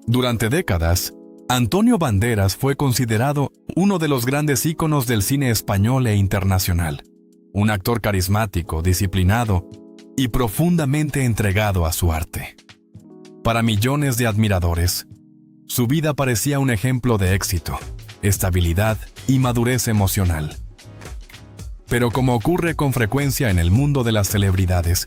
Durante décadas, Antonio Banderas fue considerado uno de los grandes íconos del cine español e internacional. Un actor carismático, disciplinado y profundamente entregado a su arte. Para millones de admiradores, su vida parecía un ejemplo de éxito, estabilidad y madurez emocional. Pero como ocurre con frecuencia en el mundo de las celebridades,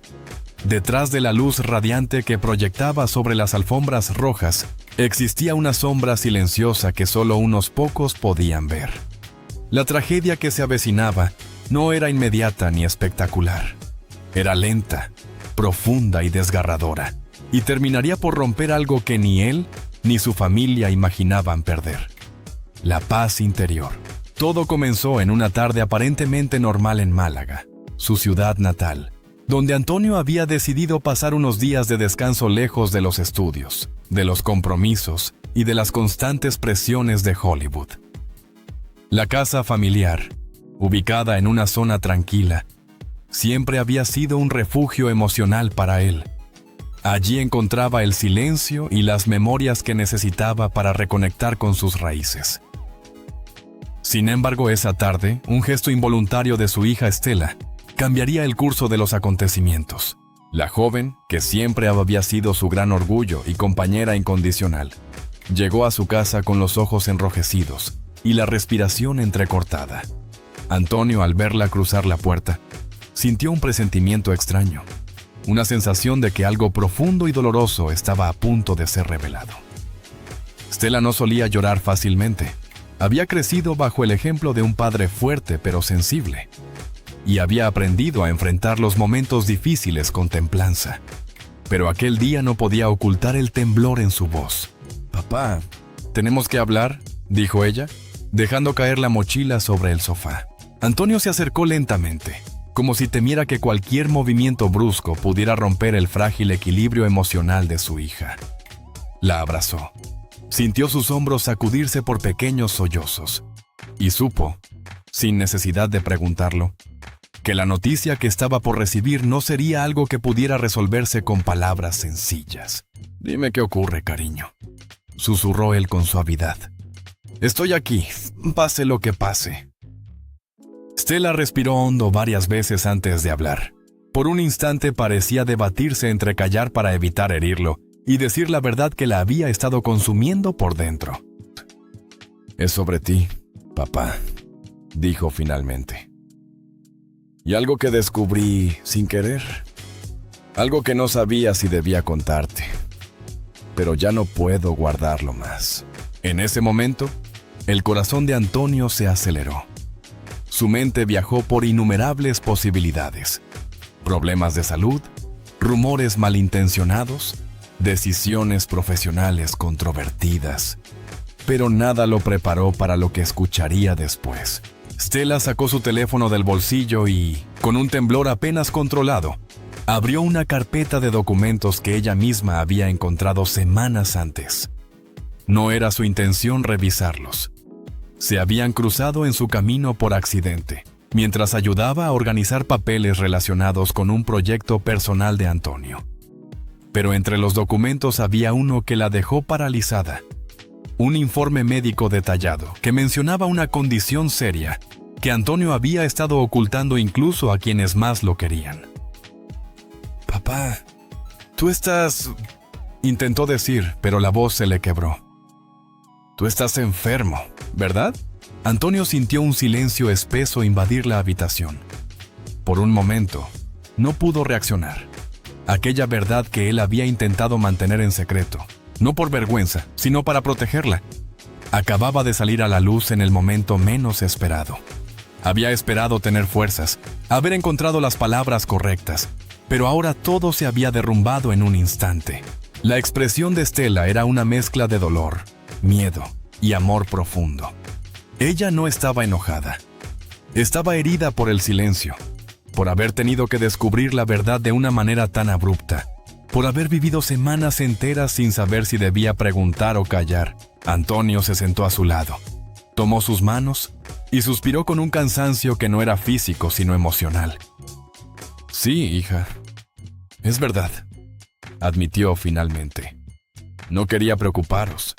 detrás de la luz radiante que proyectaba sobre las alfombras rojas, existía una sombra silenciosa que solo unos pocos podían ver. La tragedia que se avecinaba no era inmediata ni espectacular. Era lenta, profunda y desgarradora, y terminaría por romper algo que ni él ni su familia imaginaban perder: la paz interior. Todo comenzó en una tarde aparentemente normal en Málaga, su ciudad natal, donde Antonio había decidido pasar unos días de descanso lejos de los estudios, de los compromisos y de las constantes presiones de Hollywood. La casa familiar, ubicada en una zona tranquila, siempre había sido un refugio emocional para él. Allí encontraba el silencio y las memorias que necesitaba para reconectar con sus raíces. Sin embargo, esa tarde, un gesto involuntario de su hija Estela cambiaría el curso de los acontecimientos. La joven, que siempre había sido su gran orgullo y compañera incondicional, llegó a su casa con los ojos enrojecidos y la respiración entrecortada. Antonio, al verla cruzar la puerta, sintió un presentimiento extraño, una sensación de que algo profundo y doloroso estaba a punto de ser revelado. Estela no solía llorar fácilmente. Había crecido bajo el ejemplo de un padre fuerte pero sensible, y había aprendido a enfrentar los momentos difíciles con templanza. Pero aquel día no podía ocultar el temblor en su voz. «Papá, ¿tenemos que hablar?», dijo ella, dejando caer la mochila sobre el sofá. Antonio se acercó lentamente, como si temiera que cualquier movimiento brusco pudiera romper el frágil equilibrio emocional de su hija. La abrazó. Sintió sus hombros sacudirse por pequeños sollozos, y supo, sin necesidad de preguntarlo, que la noticia que estaba por recibir no sería algo que pudiera resolverse con palabras sencillas. «Dime qué ocurre, cariño», susurró él con suavidad. «Estoy aquí, pase lo que pase». Estela respiró hondo varias veces antes de hablar. Por un instante parecía debatirse entre callar para evitar herirlo y decir la verdad que la había estado consumiendo por dentro. «Es sobre ti, papá», dijo finalmente. «Y algo que descubrí sin querer. Algo que no sabía si debía contarte. Pero ya no puedo guardarlo más». En ese momento, el corazón de Antonio se aceleró. Su mente viajó por innumerables posibilidades. Problemas de salud, rumores malintencionados, decisiones profesionales controvertidas. Pero nada lo preparó para lo que escucharía después. Estela sacó su teléfono del bolsillo y, con un temblor apenas controlado, abrió una carpeta de documentos que ella misma había encontrado semanas antes. No era su intención revisarlos. Se habían cruzado en su camino por accidente, mientras ayudaba a organizar papeles relacionados con un proyecto personal de Antonio. Pero entre los documentos había uno que la dejó paralizada. Un informe médico detallado que mencionaba una condición seria que Antonio había estado ocultando incluso a quienes más lo querían. «Papá, tú estás…», intentó decir, pero la voz se le quebró. «Tú estás enfermo, ¿verdad?». Antonio sintió un silencio espeso invadir la habitación. Por un momento, no pudo reaccionar. Aquella verdad que él había intentado mantener en secreto, no por vergüenza, sino para protegerla, acababa de salir a la luz en el momento menos esperado. Había esperado tener fuerzas, haber encontrado las palabras correctas, pero ahora todo se había derrumbado en un instante. La expresión de Estela era una mezcla de dolor, miedo y amor profundo. Ella no estaba enojada. Estaba herida por el silencio, por haber tenido que descubrir la verdad de una manera tan abrupta, por haber vivido semanas enteras sin saber si debía preguntar o callar. Antonio se sentó a su lado, tomó sus manos y suspiró con un cansancio que no era físico sino emocional. «Sí, hija, es verdad», admitió finalmente. No quería preocuparos.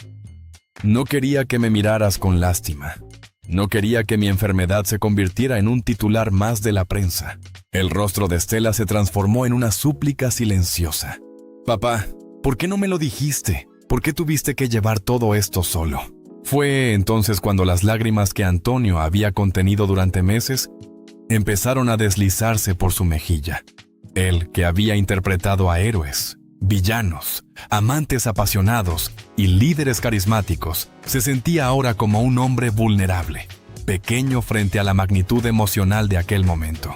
No quería que me miraras con lástima. No quería que mi enfermedad se convirtiera en un titular más de la prensa. El rostro de Stella se transformó en una súplica silenciosa. Papá, ¿por qué no me lo dijiste? ¿Por qué tuviste que llevar todo esto solo? Fue entonces cuando las lágrimas que Antonio había contenido durante meses empezaron a deslizarse por su mejilla. Él, que había interpretado a héroes, villanos, amantes apasionados y líderes carismáticos, se sentía ahora como un hombre vulnerable, pequeño frente a la magnitud emocional de aquel momento.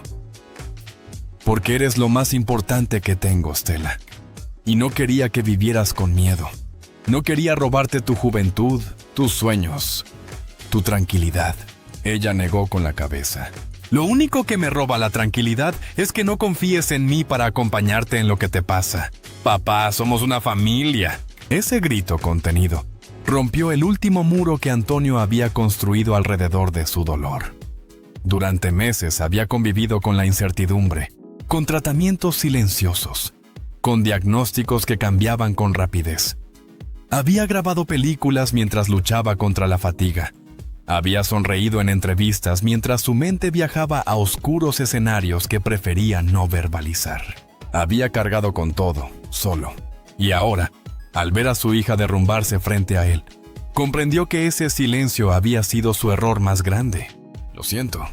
Porque eres lo más importante que tengo, Stella. Y no quería que vivieras con miedo. No quería robarte tu juventud, tus sueños, tu tranquilidad. Ella negó con la cabeza. Lo único que me roba la tranquilidad es que no confíes en mí para acompañarte en lo que te pasa. Papá, somos una familia. Ese grito contenido rompió el último muro que Antonio había construido alrededor de su dolor. Durante meses había convivido con la incertidumbre, con tratamientos silenciosos, con diagnósticos que cambiaban con rapidez. Había grabado películas mientras luchaba contra la fatiga. Había sonreído en entrevistas mientras su mente viajaba a oscuros escenarios que prefería no verbalizar. Había cargado con todo, solo. Y ahora, al ver a su hija derrumbarse frente a él, comprendió que ese silencio había sido su error más grande. «Lo siento»,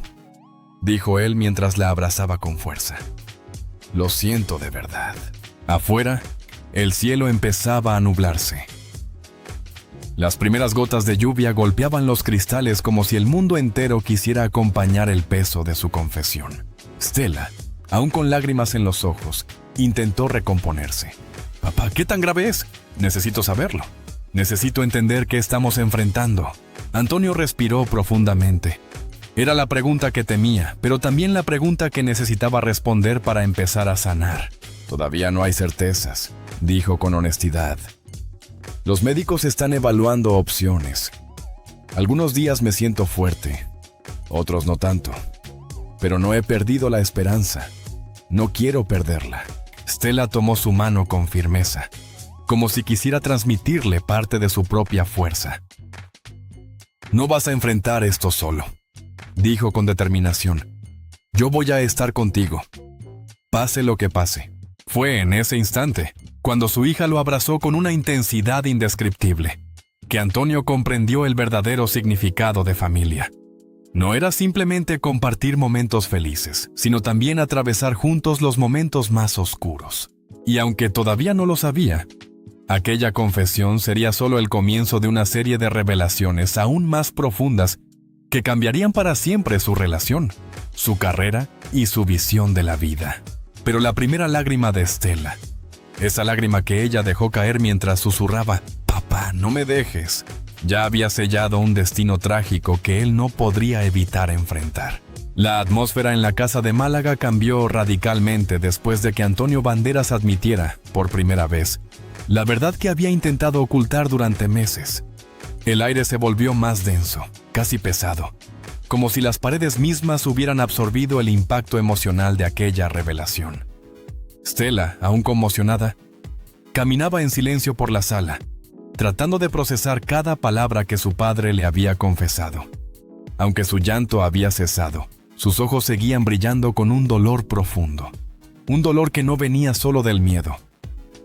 dijo él mientras la abrazaba con fuerza. «Lo siento de verdad». Afuera, el cielo empezaba a nublarse. Las primeras gotas de lluvia golpeaban los cristales como si el mundo entero quisiera acompañar el peso de su confesión. Stella, aún con lágrimas en los ojos, intentó recomponerse. «Papá, ¿qué tan grave es? Necesito saberlo. Necesito entender qué estamos enfrentando». Antonio respiró profundamente. Era la pregunta que temía, pero también la pregunta que necesitaba responder para empezar a sanar. «Todavía no hay certezas», dijo con honestidad. «Los médicos están evaluando opciones. Algunos días me siento fuerte, otros no tanto. Pero no he perdido la esperanza. No quiero perderla». Stella tomó su mano con firmeza, como si quisiera transmitirle parte de su propia fuerza. «No vas a enfrentar esto solo», dijo con determinación. «Yo voy a estar contigo, pase lo que pase». Fue en ese instante, cuando su hija lo abrazó con una intensidad indescriptible, que Antonio comprendió el verdadero significado de familia. No era simplemente compartir momentos felices, sino también atravesar juntos los momentos más oscuros. Y aunque todavía no lo sabía, aquella confesión sería solo el comienzo de una serie de revelaciones aún más profundas que cambiarían para siempre su relación, su carrera y su visión de la vida. Pero la primera lágrima de Stella, esa lágrima que ella dejó caer mientras susurraba «Papá, no me dejes», ya había sellado un destino trágico que él no podría evitar enfrentar. La atmósfera en la casa de Málaga cambió radicalmente después de que Antonio Banderas admitiera, por primera vez, la verdad que había intentado ocultar durante meses. El aire se volvió más denso, casi pesado, como si las paredes mismas hubieran absorbido el impacto emocional de aquella revelación. Stella, aún conmocionada, caminaba en silencio por la sala, tratando de procesar cada palabra que su padre le había confesado. Aunque su llanto había cesado, sus ojos seguían brillando con un dolor profundo. Un dolor que no venía solo del miedo,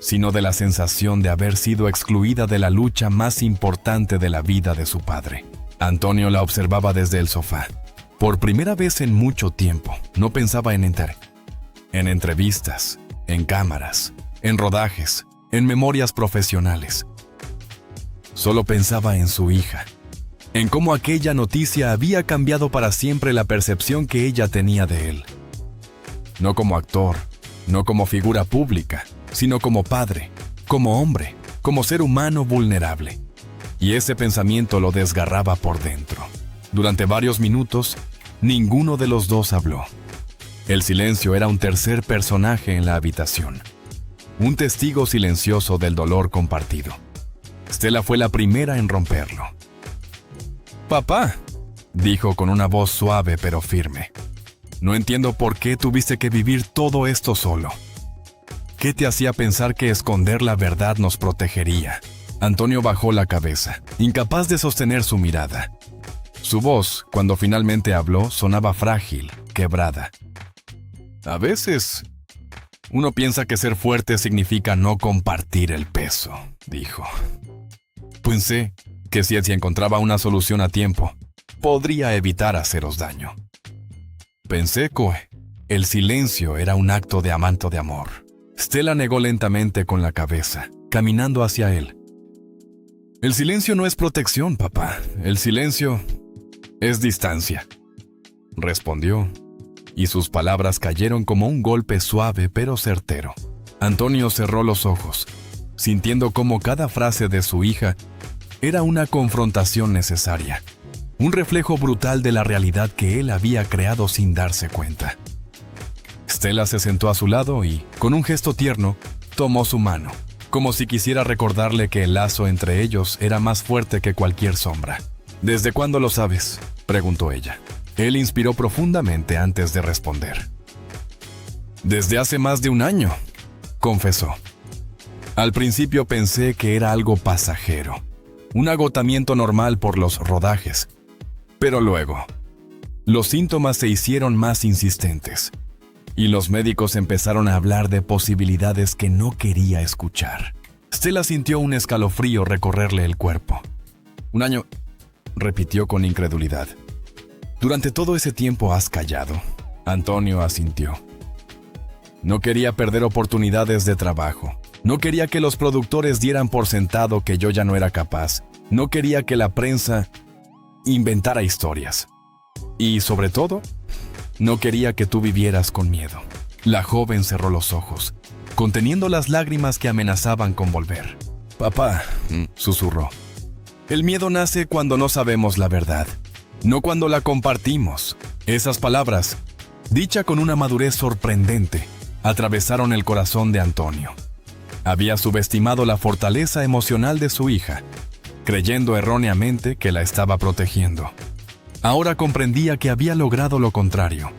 sino de la sensación de haber sido excluida de la lucha más importante de la vida de su padre. Antonio la observaba desde el sofá. Por primera vez en mucho tiempo, no pensaba en entrevistas, en cámaras, en rodajes, en memorias profesionales. Solo pensaba en su hija, en cómo aquella noticia había cambiado para siempre la percepción que ella tenía de él. No como actor, no como figura pública, sino como padre, como hombre, como ser humano vulnerable. Y ese pensamiento lo desgarraba por dentro. Durante varios minutos, ninguno de los dos habló. El silencio era un tercer personaje en la habitación, un testigo silencioso del dolor compartido. Stella fue la primera en romperlo. «Papá», dijo con una voz suave pero firme, «no entiendo por qué tuviste que vivir todo esto solo. ¿Qué te hacía pensar que esconder la verdad nos protegería? Antonio bajó la cabeza, incapaz de sostener su mirada. Su voz, cuando finalmente habló, sonaba frágil, quebrada. A veces, uno piensa que ser fuerte significa no compartir el peso, dijo. Pensé que si encontraba una solución a tiempo, podría evitar haceros daño. Pensé que el silencio era un acto de amanto de amor. Stella negó lentamente con la cabeza, caminando hacia él. El silencio no es protección, papá. El silencio es distancia, respondió, y sus palabras cayeron como un golpe suave pero certero. Antonio cerró los ojos, sintiendo cómo cada frase de su hija era una confrontación necesaria, un reflejo brutal de la realidad que él había creado sin darse cuenta. Stella se sentó a su lado y, con un gesto tierno, tomó su mano, como si quisiera recordarle que el lazo entre ellos era más fuerte que cualquier sombra. ¿Desde cuándo lo sabes?, preguntó ella. Él inspiró profundamente antes de responder. Desde hace más de un año, confesó. Al principio pensé que era algo pasajero, un agotamiento normal por los rodajes. Pero luego, los síntomas se hicieron más insistentes, y los médicos empezaron a hablar de posibilidades que no quería escuchar. Stella sintió un escalofrío recorrerle el cuerpo. Un año, repitió con incredulidad. Durante todo ese tiempo has callado. Antonio asintió. No quería perder oportunidades de trabajo. No quería que los productores dieran por sentado que yo ya no era capaz. No quería que la prensa inventara historias. Y sobre todo, no quería que tú vivieras con miedo. La joven cerró los ojos, conteniendo las lágrimas que amenazaban con volver. Papá, susurró. El miedo nace cuando no sabemos la verdad, no cuando la compartimos. Esas palabras, dicha con una madurez sorprendente, atravesaron el corazón de Antonio. Había subestimado la fortaleza emocional de su hija, creyendo erróneamente que la estaba protegiendo. Ahora comprendía que había logrado lo contrario.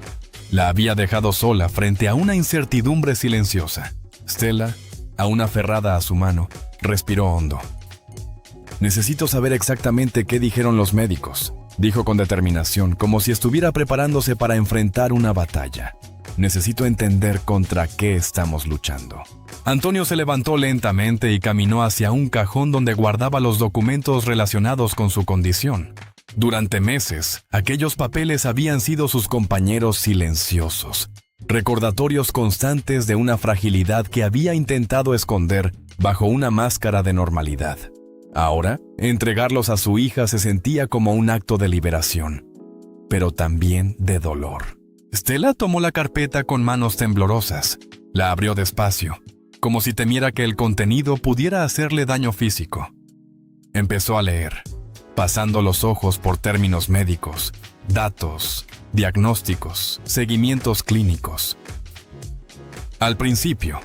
La había dejado sola frente a una incertidumbre silenciosa. Stella, aún aferrada a su mano, respiró hondo. Necesito saber exactamente qué dijeron los médicos, dijo con determinación, como si estuviera preparándose para enfrentar una batalla. Necesito entender contra qué estamos luchando. Antonio se levantó lentamente y caminó hacia un cajón donde guardaba los documentos relacionados con su condición. Durante meses, aquellos papeles habían sido sus compañeros silenciosos, recordatorios constantes de una fragilidad que había intentado esconder bajo una máscara de normalidad. Ahora, entregarlos a su hija se sentía como un acto de liberación, pero también de dolor. Stella tomó la carpeta con manos temblorosas. La abrió despacio, como si temiera que el contenido pudiera hacerle daño físico. Empezó a leer, pasando los ojos por términos médicos, datos, diagnósticos, seguimientos clínicos. Al principio,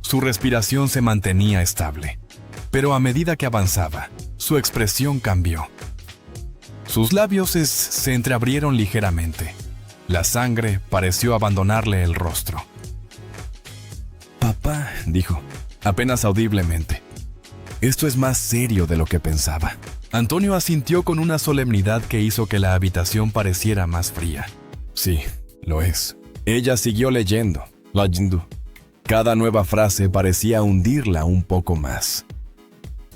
su respiración se mantenía estable, pero a medida que avanzaba, su expresión cambió. Sus labios se entreabrieron ligeramente. La sangre pareció abandonarle el rostro. Papá, dijo, apenas audiblemente. Esto es más serio de lo que pensaba. Antonio asintió con una solemnidad que hizo que la habitación pareciera más fría. Sí, lo es. Ella siguió leyendo. Cada nueva frase parecía hundirla un poco más.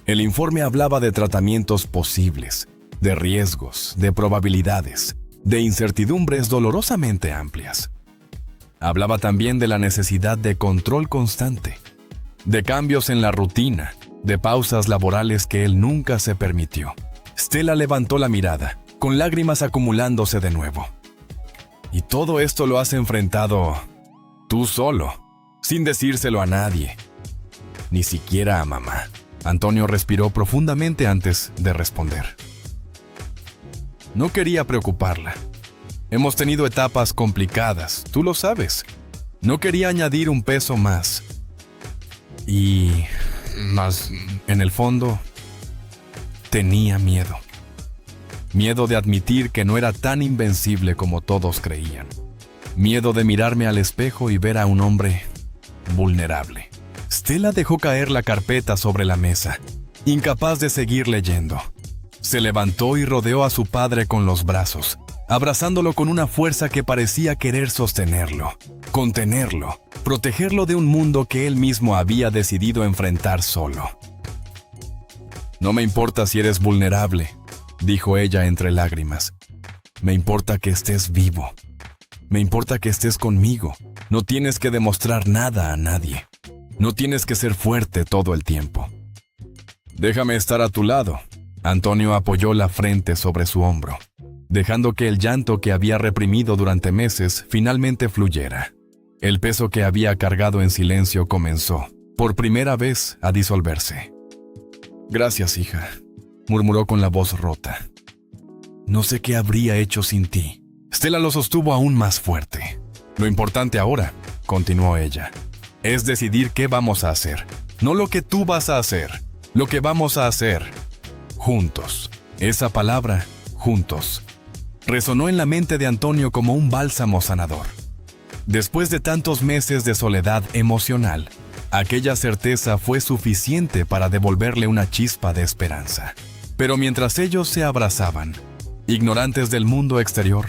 El informe hablaba de tratamientos posibles, de riesgos, de probabilidades, de incertidumbres dolorosamente amplias. Hablaba también de la necesidad de control constante, de cambios en la rutina, de pausas laborales que él nunca se permitió. Stella levantó la mirada, con lágrimas acumulándose de nuevo. Y todo esto lo has enfrentado tú solo, sin decírselo a nadie, ni siquiera a mamá. Antonio respiró profundamente antes de responder. No quería preocuparla. Hemos tenido etapas complicadas, tú lo sabes. No quería añadir un peso más. Y más, en el fondo, tenía miedo. Miedo de admitir que no era tan invencible como todos creían. Miedo de mirarme al espejo y ver a un hombre vulnerable. Stella dejó caer la carpeta sobre la mesa, incapaz de seguir leyendo. Se levantó y rodeó a su padre con los brazos, abrazándolo con una fuerza que parecía querer sostenerlo, contenerlo, protegerlo de un mundo que él mismo había decidido enfrentar solo. «No me importa si eres vulnerable», dijo ella entre lágrimas. «Me importa que estés vivo. Me importa que estés conmigo. No tienes que demostrar nada a nadie. No tienes que ser fuerte todo el tiempo. Déjame estar a tu lado». Antonio apoyó la frente sobre su hombro, dejando que el llanto que había reprimido durante meses finalmente fluyera. El peso que había cargado en silencio comenzó, por primera vez, a disolverse. «Gracias, hija», murmuró con la voz rota. «No sé qué habría hecho sin ti». Stella lo sostuvo aún más fuerte. «Lo importante ahora», continuó ella, «es decidir qué vamos a hacer. No lo que tú vas a hacer, lo que vamos a hacer. Juntos». Esa palabra, juntos, resonó en la mente de Antonio como un bálsamo sanador. Después de tantos meses de soledad emocional, aquella certeza fue suficiente para devolverle una chispa de esperanza. Pero mientras ellos se abrazaban, ignorantes del mundo exterior,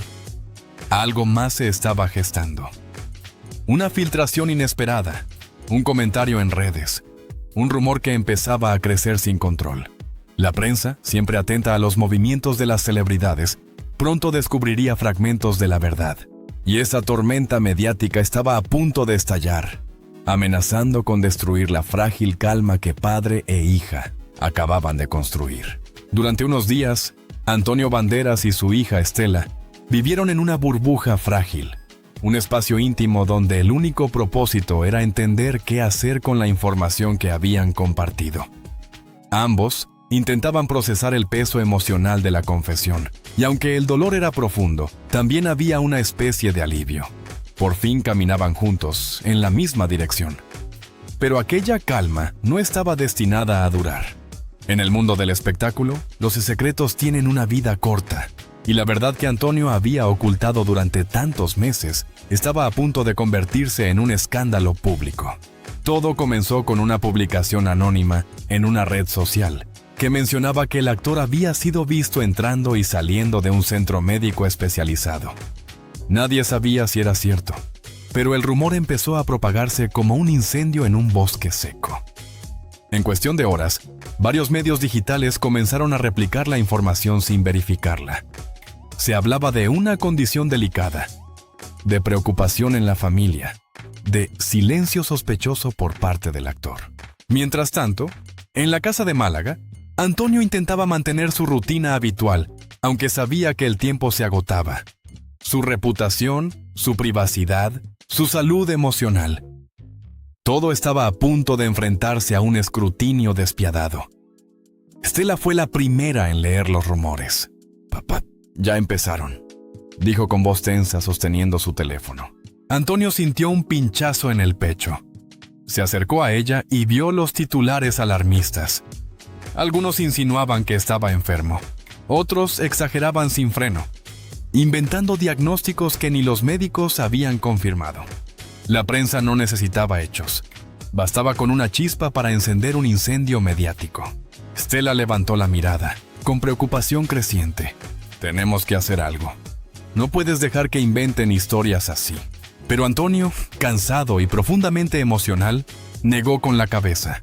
algo más se estaba gestando. Una filtración inesperada, un comentario en redes, un rumor que empezaba a crecer sin control. La prensa, siempre atenta a los movimientos de las celebridades, pronto descubriría fragmentos de la verdad. Y esa tormenta mediática estaba a punto de estallar, amenazando con destruir la frágil calma que padre e hija acababan de construir. Durante unos días, Antonio Banderas y su hija Stella vivieron en una burbuja frágil, un espacio íntimo donde el único propósito era entender qué hacer con la información que habían compartido. Ambos intentaban procesar el peso emocional de la confesión, y aunque el dolor era profundo, también había una especie de alivio. Por fin caminaban juntos, en la misma dirección. Pero aquella calma no estaba destinada a durar. En el mundo del espectáculo, los secretos tienen una vida corta, y la verdad que Antonio había ocultado durante tantos meses estaba a punto de convertirse en un escándalo público. Todo comenzó con una publicación anónima en una red social, que mencionaba que el actor había sido visto entrando y saliendo de un centro médico especializado. Nadie sabía si era cierto, pero el rumor empezó a propagarse como un incendio en un bosque seco. En cuestión de horas, varios medios digitales comenzaron a replicar la información sin verificarla. Se hablaba de una condición delicada, de preocupación en la familia, de silencio sospechoso por parte del actor. Mientras tanto, en la casa de Málaga, Antonio intentaba mantener su rutina habitual, aunque sabía que el tiempo se agotaba. Su reputación, su privacidad, su salud emocional. Todo estaba a punto de enfrentarse a un escrutinio despiadado. Stella fue la primera en leer los rumores. «Papá, ya empezaron», dijo con voz tensa sosteniendo su teléfono. Antonio sintió un pinchazo en el pecho. Se acercó a ella y vio los titulares alarmistas. Algunos insinuaban que estaba enfermo. Otros exageraban sin freno, inventando diagnósticos que ni los médicos habían confirmado. La prensa no necesitaba hechos. Bastaba con una chispa para encender un incendio mediático. Stella levantó la mirada, con preocupación creciente. «Tenemos que hacer algo. No puedes dejar que inventen historias así». Pero Antonio, cansado y profundamente emocional, negó con la cabeza.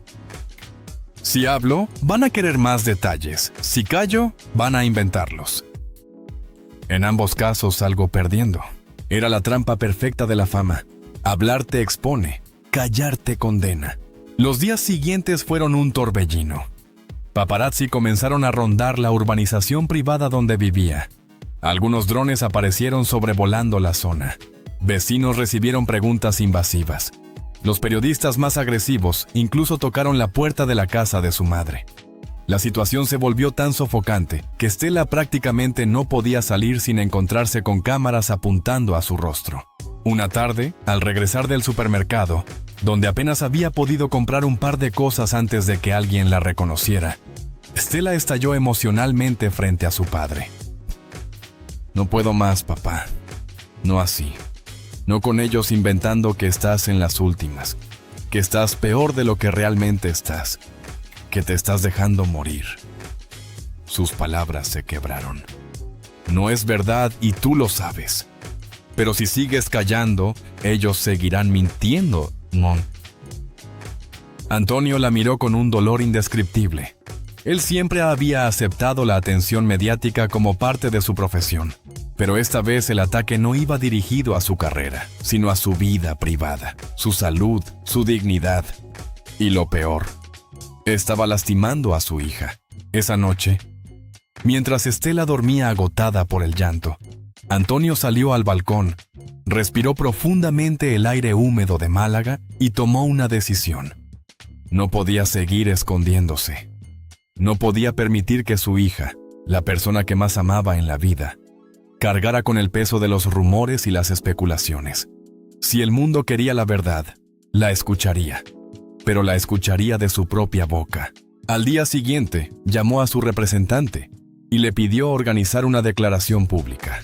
«Si hablo, van a querer más detalles. Si callo, van a inventarlos». En ambos casos salgo perdiendo. Era la trampa perfecta de la fama. Hablar te expone, callar te condena. Los días siguientes fueron un torbellino. Paparazzi comenzaron a rondar la urbanización privada donde vivía. Algunos drones aparecieron sobrevolando la zona. Vecinos recibieron preguntas invasivas. Los periodistas más agresivos incluso tocaron la puerta de la casa de su madre. La situación se volvió tan sofocante que Stella prácticamente no podía salir sin encontrarse con cámaras apuntando a su rostro. Una tarde, al regresar del supermercado, donde apenas había podido comprar un par de cosas antes de que alguien la reconociera, Stella estalló emocionalmente frente a su padre. «No puedo más, papá. No así. No con ellos inventando que estás en las últimas, que estás peor de lo que realmente estás. que te estás dejando morir. Sus palabras se quebraron. No es verdad y tú lo sabes. Pero si sigues callando, ellos seguirán mintiendo, Mon. Antonio la miró con un dolor indescriptible. Él siempre había aceptado la atención mediática como parte de su profesión, pero esta vez el ataque no iba dirigido a su carrera, sino a su vida privada, su salud, su dignidad. Y lo peor, estaba lastimando a su hija. Esa noche, mientras Estela dormía agotada por el llanto, Antonio salió al balcón, respiró profundamente el aire húmedo de Málaga y tomó una decisión. No podía seguir escondiéndose. No podía permitir que su hija, la persona que más amaba en la vida, cargara con el peso de los rumores y las especulaciones. Si el mundo quería la verdad, la escucharía, pero la escucharía de su propia boca. Al día siguiente, llamó a su representante y le pidió organizar una declaración pública.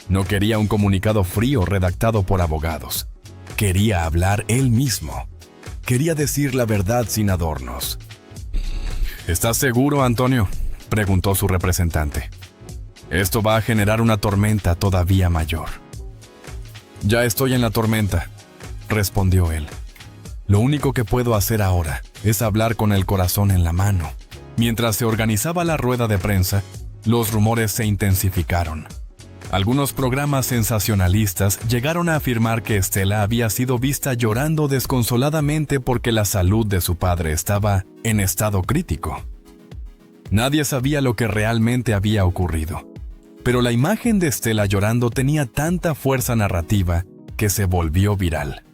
No quería un comunicado frío redactado por abogados. Quería hablar él mismo. Quería decir la verdad sin adornos. ¿Estás seguro, Antonio?, preguntó su representante. Esto va a generar una tormenta todavía mayor. Ya estoy en la tormenta, respondió él. Lo único que puedo hacer ahora es hablar con el corazón en la mano. Mientras se organizaba la rueda de prensa, los rumores se intensificaron. Algunos programas sensacionalistas llegaron a afirmar que Estela había sido vista llorando desconsoladamente porque la salud de su padre estaba en estado crítico. Nadie sabía lo que realmente había ocurrido, pero la imagen de Estela llorando tenía tanta fuerza narrativa que se volvió viral.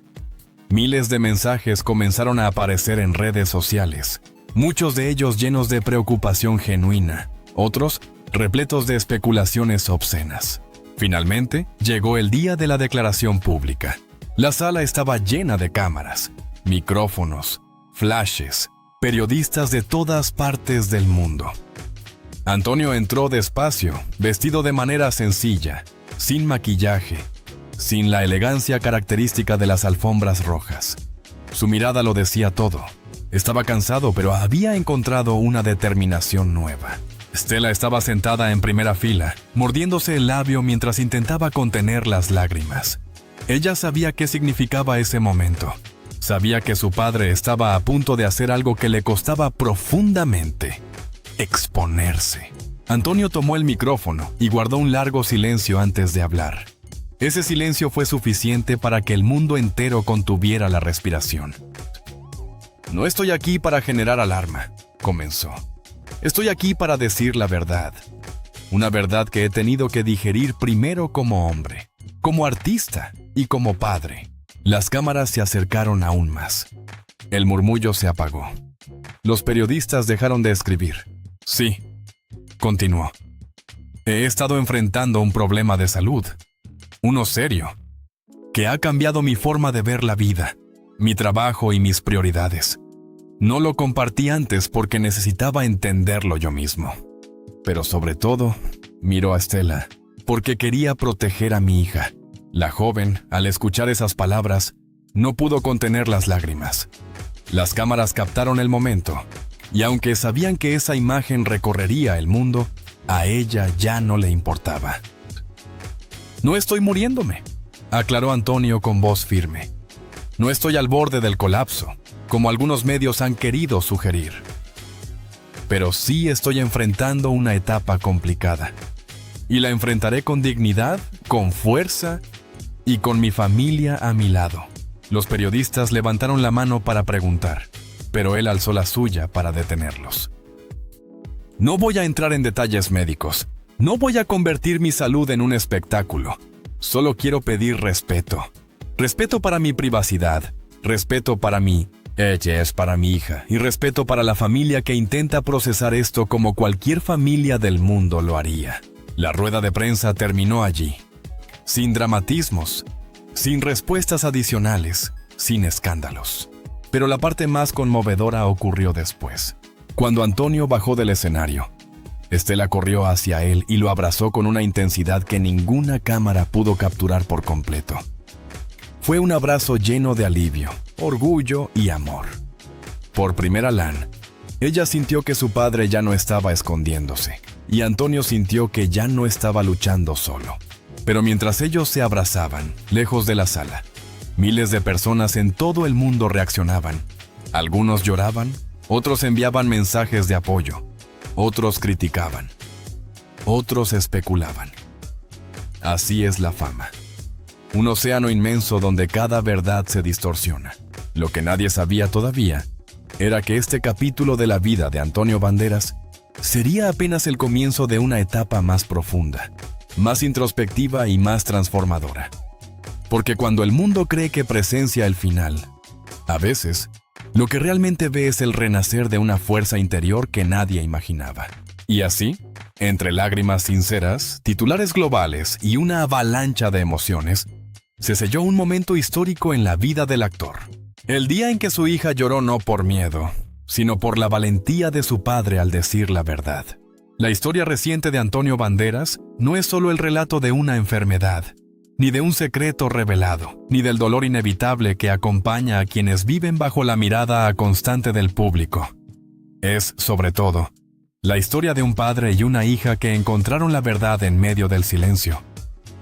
Miles de mensajes comenzaron a aparecer en redes sociales, muchos de ellos llenos de preocupación genuina, otros repletos de especulaciones obscenas. Finalmente, llegó el día de la declaración pública. La sala estaba llena de cámaras, micrófonos, flashes, periodistas de todas partes del mundo. Antonio entró despacio, vestido de manera sencilla, sin maquillaje, sin la elegancia característica de las alfombras rojas. Su mirada lo decía todo. Estaba cansado, pero había encontrado una determinación nueva. Estela estaba sentada en primera fila, mordiéndose el labio mientras intentaba contener las lágrimas. Ella sabía qué significaba ese momento. Sabía que su padre estaba a punto de hacer algo que le costaba profundamente: exponerse. Antonio tomó el micrófono y guardó un largo silencio antes de hablar. Ese silencio fue suficiente para que el mundo entero contuviera la respiración. No estoy aquí para generar alarma, comenzó. Estoy aquí para decir la verdad. Una verdad que he tenido que digerir primero como hombre, como artista y como padre. Las cámaras se acercaron aún más. El murmullo se apagó. Los periodistas dejaron de escribir. Sí, continuó. He estado enfrentando un problema de salud. Uno serio, que ha cambiado mi forma de ver la vida, mi trabajo y mis prioridades. No lo compartí antes porque necesitaba entenderlo yo mismo. Pero sobre todo, miró a Estela, porque quería proteger a mi hija. La joven, al escuchar esas palabras, no pudo contener las lágrimas. Las cámaras captaron el momento, y aunque sabían que esa imagen recorrería el mundo, a ella ya no le importaba. No estoy muriéndome, aclaró Antonio con voz firme. No estoy al borde del colapso, como algunos medios han querido sugerir. Pero sí estoy enfrentando una etapa complicada. Y la enfrentaré con dignidad, con fuerza y con mi familia a mi lado. Los periodistas levantaron la mano para preguntar, pero él alzó la suya para detenerlos. No voy a entrar en detalles médicos. No voy a convertir mi salud en un espectáculo. Solo quiero pedir respeto. Respeto para mi privacidad. Respeto para mí. Ella es para mi hija. Y respeto para la familia que intenta procesar esto como cualquier familia del mundo lo haría. La rueda de prensa terminó allí. Sin dramatismos. Sin respuestas adicionales. Sin escándalos. Pero la parte más conmovedora ocurrió después. Cuando Antonio bajó del escenario, Estela corrió hacia él y lo abrazó con una intensidad que ninguna cámara pudo capturar por completo. Fue un abrazo lleno de alivio, orgullo y amor. Por primera LAN, Ella sintió que su padre ya no estaba escondiéndose, y Antonio sintió que ya no estaba luchando solo. Pero mientras ellos se abrazaban, lejos de la sala, miles de personas en todo el mundo reaccionaban. Algunos lloraban, otros enviaban mensajes de apoyo, otros criticaban, otros especulaban. Así es la fama. Un océano inmenso donde cada verdad se distorsiona. Lo que nadie sabía todavía era que este capítulo de la vida de Antonio Banderas sería apenas el comienzo de una etapa más profunda, más introspectiva y más transformadora. Porque cuando el mundo cree que presencia el final, a veces, lo que realmente ve es el renacer de una fuerza interior que nadie imaginaba. Y así, entre lágrimas sinceras, titulares globales y una avalancha de emociones, se selló un momento histórico en la vida del actor. El día en que su hija lloró no por miedo, sino por la valentía de su padre al decir la verdad. La historia reciente de Antonio Banderas no es solo el relato de una enfermedad, ni de un secreto revelado, ni del dolor inevitable que acompaña a quienes viven bajo la mirada constante del público. Es, sobre todo, la historia de un padre y una hija que encontraron la verdad en medio del silencio,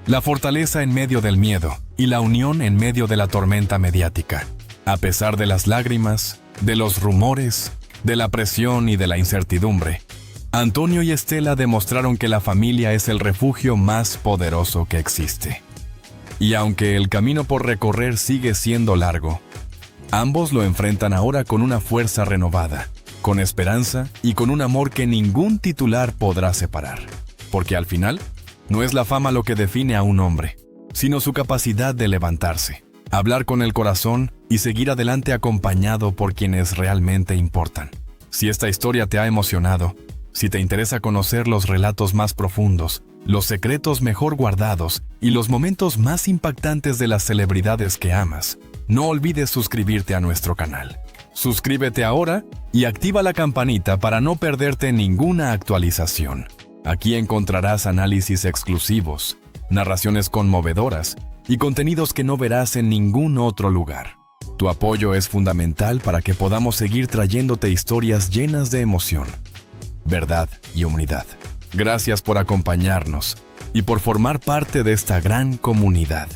la fortaleza en medio del miedo y la unión en medio de la tormenta mediática. A pesar de las lágrimas, de los rumores, de la presión y de la incertidumbre, Antonio y Estela demostraron que la familia es el refugio más poderoso que existe. Y aunque el camino por recorrer sigue siendo largo, ambos lo enfrentan ahora con una fuerza renovada, con esperanza y con un amor que ningún titular podrá separar. Porque al final, no es la fama lo que define a un hombre, sino su capacidad de levantarse, hablar con el corazón y seguir adelante acompañado por quienes realmente importan. Si esta historia te ha emocionado, si te interesa conocer los relatos más profundos, los secretos mejor guardados y los momentos más impactantes de las celebridades que amas, no olvides suscribirte a nuestro canal. Suscríbete ahora y activa la campanita para no perderte ninguna actualización. Aquí encontrarás análisis exclusivos, narraciones conmovedoras y contenidos que no verás en ningún otro lugar. Tu apoyo es fundamental para que podamos seguir trayéndote historias llenas de emoción, verdad y humanidad. Gracias por acompañarnos y por formar parte de esta gran comunidad.